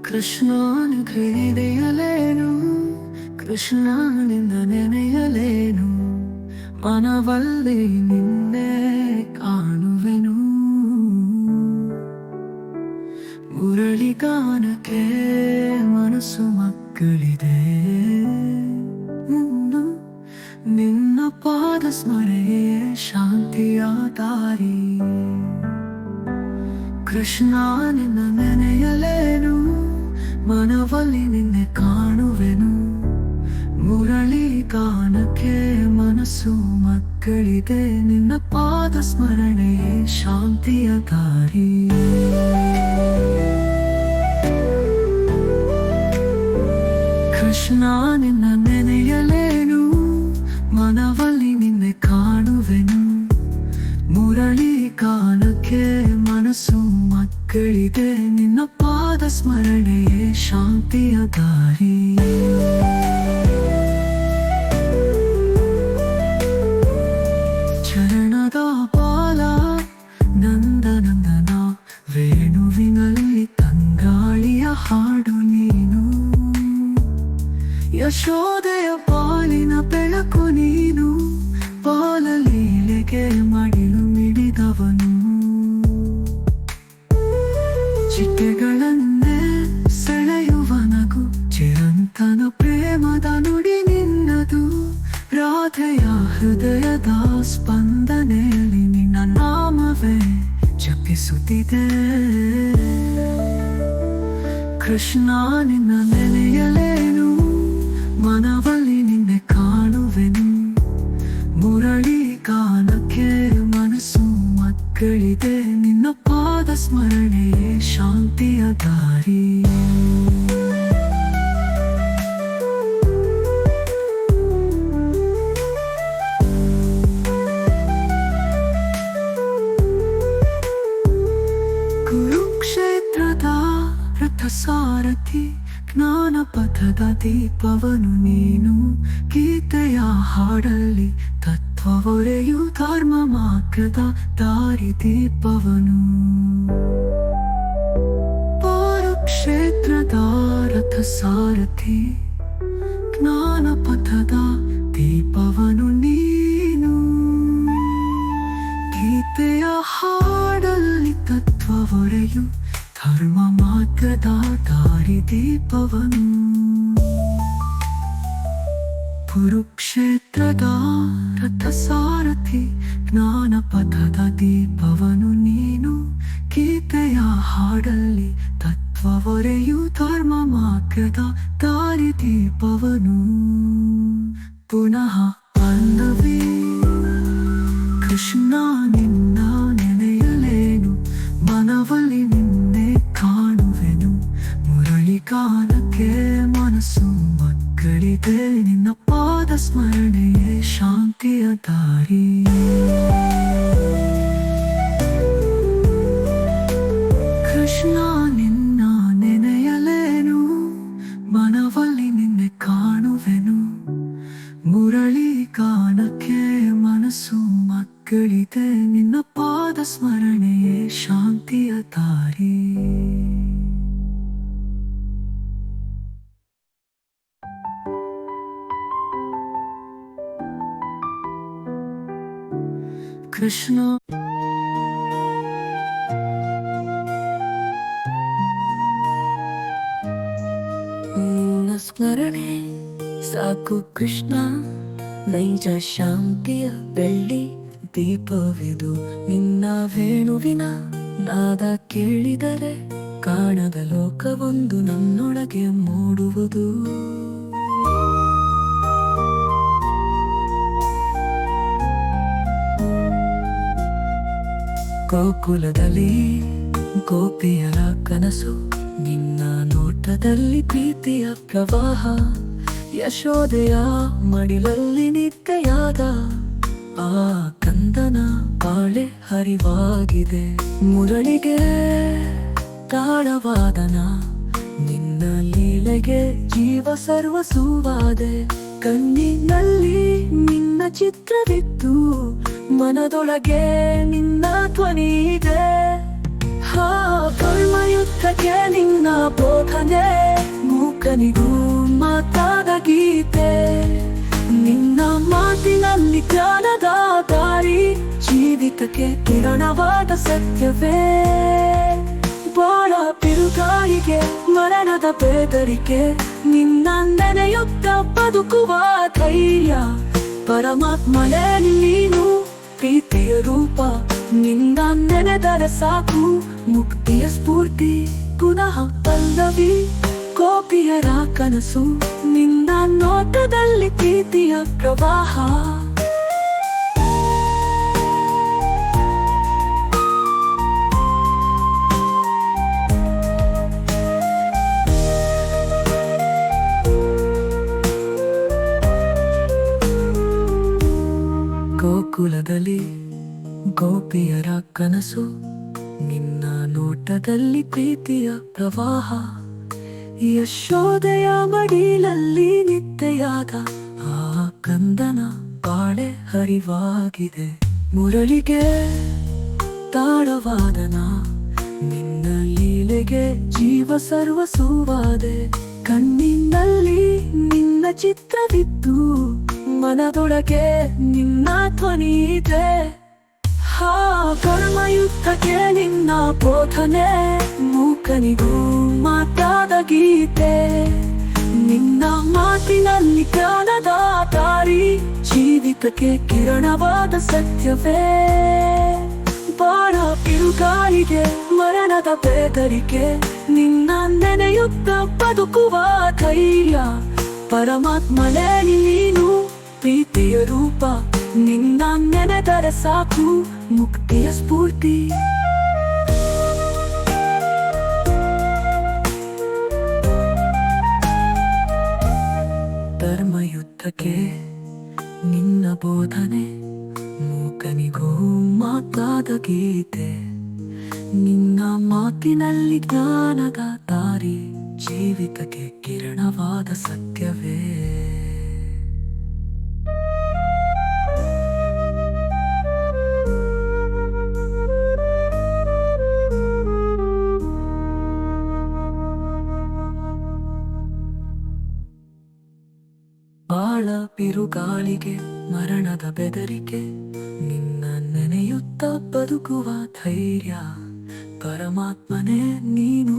ಕೃಷ್ಣನ ಕೈದೆಯಲೇನು, ಕೃಷ್ಣನಿಂದ ನೆನೆಯಲೇನು, ಮನವಲ್ಲಿ ನಿನ್ನೆ ಕಾಣುವೆನು. ಮುರಳಿಗಾನಕ್ಕೆ ಮನಸ್ಸು ಮಕ್ಕಳಿದೆ, ನಿನ್ನ ಪಾದ ಸ್ಮರಣೆಯೇ ಶಾಂತಿಯ ದಾರಿ. ಕೃಷ್ಣ ನಿನ್ನ ನೆನೆಯಲೇನು, ಮನವಲ್ಲಿ ನಿನ್ನೆ ಕಾಣುವೆನು. ಮುರಳಿ ಗಾನಕ್ಕೆ ಮನಸ್ಸು ಮಕ್ಕಳಿದೆ, ನಿನ್ನ ಪಾದ ಸ್ಮರಣೆಯೇ ಶಾಂತಿಯ ದಾರಿ. ಕೃಷ್ಣ ನಿನ್ನ ನೆನೆಯಲೇನು, ಮನವಲ್ಲಿ ನಿನ್ನೆ ಕಾಣುವೆನು. ಮುರಳಿ ಗಾನಕ್ಕೆ ಮನಸ್ಸು ಮಕ್ಕಳಿದೆ, ನಿನ್ನ ಪಾದ ಸ್ಮರಣೆಯೇ ಶಾಂತಿಯ ದಾರಿ. ಚರಣದ ಬಾಲ ನಂದನಂದನ, ವೇಣುವಿನಲ್ಲಿ ತಂಗಾಳಿಯ ಹಾಡು ನೀನು. ಯಶೋದೆಯ ಪಾಲಿನ ಬೆಳಕು ನೀನು, ಬಾಲಲೀಲೆಗೆ ಮಡಿಲು ಮಿಡಿದವನು. ಚಿಟ್ಟೆಗಳನ್ನೇ ಸೆಳೆಯುವ ನಗು, ಚಿರಂತನ ಪ್ರೇಮದ ನುಡಿ ನಿನ್ನದು. ರಾಧೆಯ ಹೃದಯದ ಸ್ಪಂದನೆಯಲ್ಲಿ ನಿನ್ನ ನಾಮವೇ ಜಪಿಸುತ್ತಿದೆ. ಕೃಷ್ಣ ನಿನ್ನ ನೆನೆಯಲೇನು, ಮನವಲ್ಲಿ ನಿನ್ನೆ ಕಾಣುವೆನು. ಮುರಳಿ ಗಾನಕ್ಕೆ ಮನಸ್ಸು ಮಕ್ಕಳಿದೆ, ನಿನ್ನ ಪಾದ ಸ್ಮರಣೆಯೇ ಶಾಂತಿಯ ದಾರಿ. ಕುರುಕ್ಷೇತ್ರದ ರಥಸಾರಥಿ, ಜ್ಞಾನ ಪಥದ ದೀಪವನು ನೀನು. ಗೀತೆಯ ಹಾಡಲ್ಲಿ ತತ್ವವೊರೆಯು, ಧರ್ಮ ಮಾರ್ಗದ ದಾರಿ ದೀಪವನು. ಕುರುಕ್ಷೇತ್ರದ ರಥಸಾರಥಿ, ಜ್ಞಾನ ಪಥದ ದೀಪವನು ನೀನು. ಗೀತೆಯ ಹಾಡಲ್ಲಿ ತತ್ವವೊರೆಯು, ಧರ್ಮ ಮಾರ್ಗದ ದಾರಿ ದೀಪವನು. ಕುರುಕ್ಷೇತ್ರದ ರಥಸಾರಥಿ, ಜ್ಞಾನ ಪಥದ ದೀಪವನು ನೀನು. ಗೀತೆಯ ಹಾಡಲ್ಲಿ ತತ್ವವೊರೆಯು, ಧರ್ಮ ಮಾರ್ಗದ ದಾರಿ ದೀಪವನು. ಪುನಃ ಪಲ್ಲವಿ. ಕೃಷ್ಣ ನಿನ್ನ ನೆನೆಯಲೇನು, ಮನವಲ್ಲಿ ನಿನ್ನೆ ಕಾಣುವೆನು. ಮುರಳಿ ಗಾನಕ್ಕೆ ಮನಸ್ಸು ಮಕ್ಕಳಿದೆ, ನಿನ್ನ ಪಾದ ಸ್ಮರಣೆಯೇ ಶಾಂತಿಯ ದಾರಿ. ಕೃಷ್ಣ ನಿನ್ನ ನೆನೆಯಲೇನು, ಮನವಲ್ಲಿ ನಿನ್ನೆ ಕಾಣುವೆನು. ಮುರಳಿ ಗಾನಕ್ಕೆ ಮನಸ್ಸು ಮಕ್ಕಳಿದೆ, ನಿನ್ನ ಪಾದ ಸ್ಮರಣೆಯೇ ಶಾಂತಿಯ ದಾರಿ. ಕೃಷ್ಣ ನಿನ್ನ ಸ್ಮರಣೆ ಸಾಕು ಕೃಷ್ಣ, ನೈಜ ಶಾಂತಿಯ ಬೆಳ್ಳಿ ದೀಪವಿದು. ನಿನ್ನ ವೇಣುವಿನ ನಾದ ಕೇಳಿದರೆ, ಕಾಣದ ಲೋಕವೊಂದು ನನ್ನೊಳಗೆ ಮೂಡುವುದು. ಗೋಕುಲದಲ್ಲಿ ಗೋಪಿಯರ ಕನಸು, ನಿನ್ನ ನೋಟದಲ್ಲಿ ಪ್ರೀತಿಯ ಪ್ರವಾಹ. ಯಶೋದೆಯ ಮಡಿಲಲ್ಲಿ ನಿತ್ಯಯಾದ ಆ ಕಂದನ ಬಾಳೆ ಹರಿವಾಗಿದೆ. ಮುರಳಿಗೆ ತಾಳವಾದನ, ನಿನ್ನ ಲೀಲೆಗೆ ಜೀವ ಸರ್ವಸುವಾದೆ. ಕಣ್ಣಿನಲ್ಲಿ ನಿನ್ನ ಚಿತ್ರವಿತ್ತು, ಮನದೊಳಗೆ ನಿನ್ನ ಧ್ವನಿ ಇದೆ. ಕರ್ಮಯುದ್ಧಕ್ಕೆ ನಿನ್ನ ಬೋಧನೆ, ಮೂಕನಿಗೂ ಮಾತಾದ ಗೀತೆ. ನಿನ್ನ ಮಾತಿನಲ್ಲಿ ಜ್ಞಾನದ ದಾರಿ, ಜೀವಿತಕ್ಕೆ ಕಿರಣವಾದ ಸತ್ಯವೇ. ಬಾಳ ಬಿರುಗಾಳಿಗೆ ಮರಣದ ಬೆದರಿಕೆ, ನಿನ್ನ ನೆನೆಯುತ್ತ ಬದುಕುವ ಧೈರ್ಯ. ಪರಮಾತ್ಮನೇ ನೀನು ಪ್ರೀತಿಯ ರೂಪ, ನಿನ್ನ ನೆನೆದರೆ ಸಾಕು ಮುಕ್ತಿಯ ಸ್ಫೂರ್ತಿ. ಪುನಃ ಪಲ್ಲವಿ ಗೋಪಿಯರ ಕನಸು, ನಿನ್ನ ನೋಟದಲ್ಲಿ ಪ್ರೀತಿಯ ಪ್ರವಾಹ. ಗೋಕುಲದಲ್ಲಿ ಗೋಪಿಯರ ಕನಸು, ನಿನ್ನ ನೋಟದಲ್ಲಿ ಪ್ರೀತಿಯ ಪ್ರವಾಹ. ಯಶೋದೆಯ ಮಡಿಲಲ್ಲಿ ನಿತ್ಯಯಾದ ಆ ಕಂದನ ಬಾಳೆ ಹರಿವಾಗಿದೆ. ಮುರಳಿಗೆ ತಾಳವಾದನ, ನಿನ್ನ ಲೀಲೆಗೆ ಜೀವ ಸರ್ವಸುವಾದೆ. ಕಣ್ಣಿನಲ್ಲಿ ನಿನ್ನ ಚಿತ್ರವಿದ್ದು, ಮನದೊಳಗೆ ನಿನ್ನ ಧ್ವನಿ ಇದೆ. ಕರ್ಮಯುದ್ಧಕ್ಕೆ ನಿನ್ನ ಬೋಧನೆ, ಮೂಕನಿಗೂ ಮಾತಾದ ಗೀತೆ. ನಿನ್ನ ಮಾತಿನಲ್ಲಿ ಜ್ಞಾನದ ದಾರಿ, ಜೀವಿತಕ್ಕೆ ಕಿರಣವಾದ ಸತ್ಯವೇ. ಬಾಳ ಬಿರುಗಾಳಿಗೆ ಮರಣದ ಬೆದರಿಕೆ, ನಿನ್ನ ನೆನೆಯುತ್ತ ಬದುಕುವ ಧೈರ್ಯ. ಪರಮಾತ್ಮನೇ ನೀನು ಪ್ರೀತಿಯ ರೂಪ, ನಿನ್ನ ನೆನೆದರೆ ಸಾಕು ಮುಕ್ತಿಯ ಸ್ಫೂರ್ತಿ. ಧರ್ಮಯುದ್ಧಕ್ಕೆ ನಿನ್ನ ಬೋಧನೆ, ಮೂಕನಿಗೂ ಮಾತಾದ ಗೀತೆ. ನಿನ್ನ ಮಾತಿನಲ್ಲಿ ಜ್ಞಾನದ ದಾರಿ, ಜೀವಿತಕ್ಕೆ ಕಿರಣವಾದ ಸತ್ಯವೇ. ಬಾಳ ಬಿರುಗಾಳಿಗೆ ಮರಣದ ಬೆದರಿಕೆ, ನಿನ್ನ ನೆನೆಯುತ್ತ ಬದುಕುವ ಧೈರ್ಯ. ಪರಮಾತ್ಮನೇ ನೀನು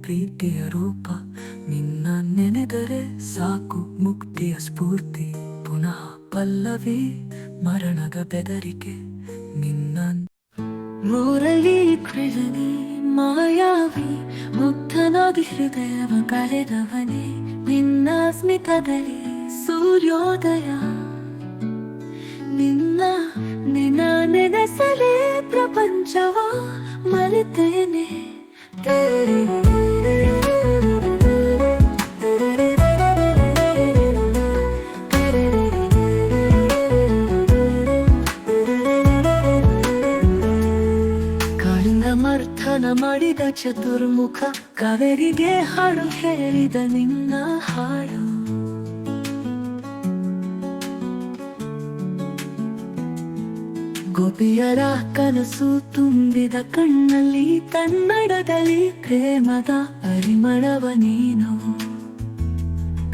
ಪ್ರೀತಿಯ ರೂಪ, ನಿನ್ನ ನೆನೆದರೆ ಸಾಕು ಮುಕ್ತಿಯ ಸ್ಫೂರ್ತಿ. ಪುನಃ ಪಲ್ಲವಿ ಮರಣದ ಬೆದರಿಕೆ, ನಿನ್ನ ಮುರಳಿ ಕೃಜನಿ ಮಾಯಾವಿ. ಮುಗ್ಧನಾದ ಹೃದಯವ ಕಳೆದವನೇ, ನಿನ್ನ ಸ್ಮಿತದಲ್ಲಿ ಸೂರ್ಯೋದಯ. ನಿನ್ನ ನೆನೆಸಲೇ ಪ್ರಪಂಚವ ಮರೆತೇನೆ. ಮರ್ಥನ ಮಾಡಿದ ಚತುರ್ಮುಖ, ಕಾವೇರಿಗೆ ಹಾಡು ಹೇಳಿದ ನಿನ್ನ ಹಾಡು. ಗೋಪಿಯರ ಕನಸು ತುಂಬಿದ ಕಣ್ಣಲ್ಲಿ, ಕನ್ನಡದಲ್ಲಿ ಪ್ರೇಮದ ಪರಿಮಳವ ನೀನು.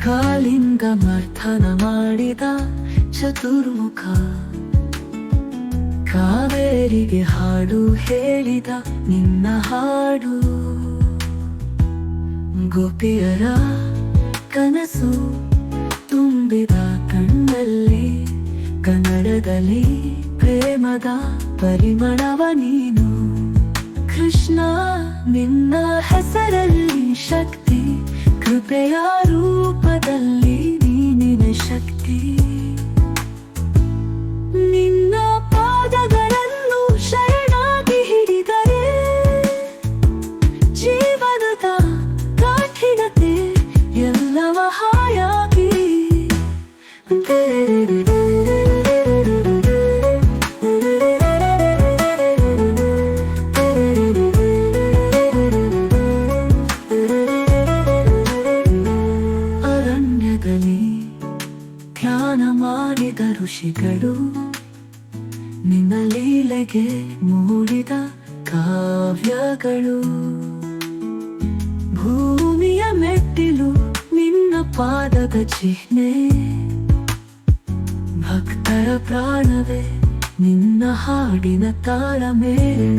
ಕಾಲಿಂಗ ಮರ್ಥನ ಮಾಡಿದ ಚತುರ್ಮುಖ, ಕಾವೇರಿಗೆ ಹಾಡು ಹೇಳಿದ ನಿನ್ನ ಹಾಡು. ಗೋಪಿಯರ ಕನಸು ತುಂಬಿದ ಕಣ್ಣಲ್ಲಿ, ಕನ್ನಡದಲ್ಲಿ ಪ್ರೇಮದ ಪರಿಮಳವ ನೀನು. ಕೃಷ್ಣ ನಿನ್ನ ಹೆಸರಲ್ಲಿ ಶಕ್ತಿ, ಕೃಪೆಯ ರೂಪದಲ್ಲಿ ನೀನಿನ ಶಕ್ತಿ. ನಿನ್ನ ಪಾದಗಳನ್ನು ಶರಣಾಗಿ ಹಿಡಿದರೆ, ಜೀವನದ ಕಠಿಣತೆ ಎಲ್ಲವ ಹಾಯಾಗಿ. ಧ್ಯಾನ ಮಾಡಿದ ಋಷಿಗಳು, ನಿನ್ನ ಲೀಲೆಗೆ ಮೂಡಿದ ಕಾವ್ಯಗಳು ಭೂಮಿಯ ಮೆಟ್ಟಿಲು ನಿನ್ನ ಪಾದದ ಚಿಹ್ನೆ ಭಕ್ತರ ಪ್ರಾಣವೇ ನಿನ್ನ ಹಾಡಿನ ತಾಳಮೇಳ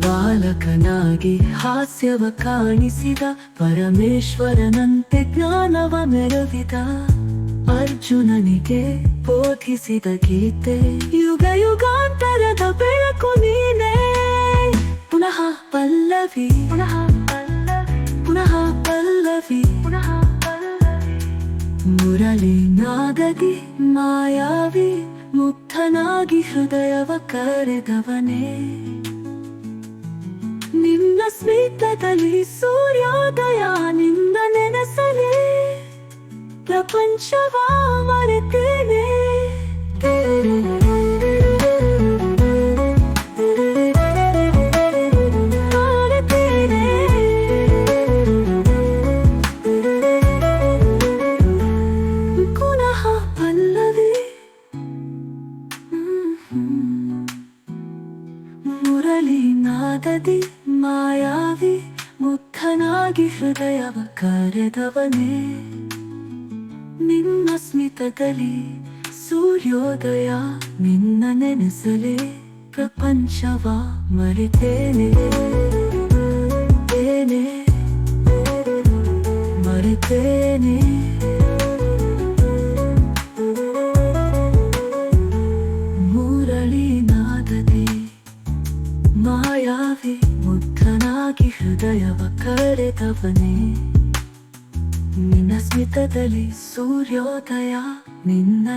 ಬಾಲಕನಾಗಿ ಹಾಸ್ಯವ ಕಾಣಿಸಿದ ಪರಮೇಶ್ವರನಂತೆ ಜ್ಞಾನವ ಮೆರವಿದ ಅರ್ಜುನನಿಗೆ ಬೋಧಿಸಿದ ಗೀತೆ ಯುಗ ಯುಗಾಂತರದ ಬೆಳಕು ನೀನೇ ಪುನಃ ಪಲ್ಲವಿ ಪುನಃ ಪಲ್ಲವಿ ಪುನಃ ಪಲ್ಲವಿ ಪುನಃ ಪಲ್ಲವಿ ಮುರಳಿ ನಾದದಿ ಮಾಯಾವಿ ಮುಗ್ಧನಾಗಿ ಹೃದಯವ ಕರೆದವನೇ ನಿನ್ನ ಸ್ಮಿತದಲ್ಲಿ ಸೂರ್ಯೋದಯ ನಿನ್ನ ನೆನಸಲೇ ಪ್ರಪಂಚವ ಮರೆತೇನೆ ಪುನಃ ಪಲ್ಲವಿ ಮುರಳಿ ನಾದದಿ ಮಾಯಾವಿ ಮುಗ್ಧನಾಗಿ ಹೃದಯವ ಕರೆದವನೇ ನಿನ್ನ ಸ್ಮಿತದಲ್ಲಿ ಸೂರ್ಯೋದಯ ನಿನ್ನ ನೆನೆಸಲೇ ಪ್ರಪಂಚವ ಮರೆತೇನೆ ಮರೆತೇನೆ ಮುರಳಿ ನಾದದಿ ಮಾಯಾವಿ ಮುಗ್ಧನಾಗಿ ಹೃದಯವ ಕರೆದವನೇ ನಿನ್ನ ಸ್ಮಿತದಲ್ಲಿ ಸೂರ್ಯೋದಯ ನಿನ್ನ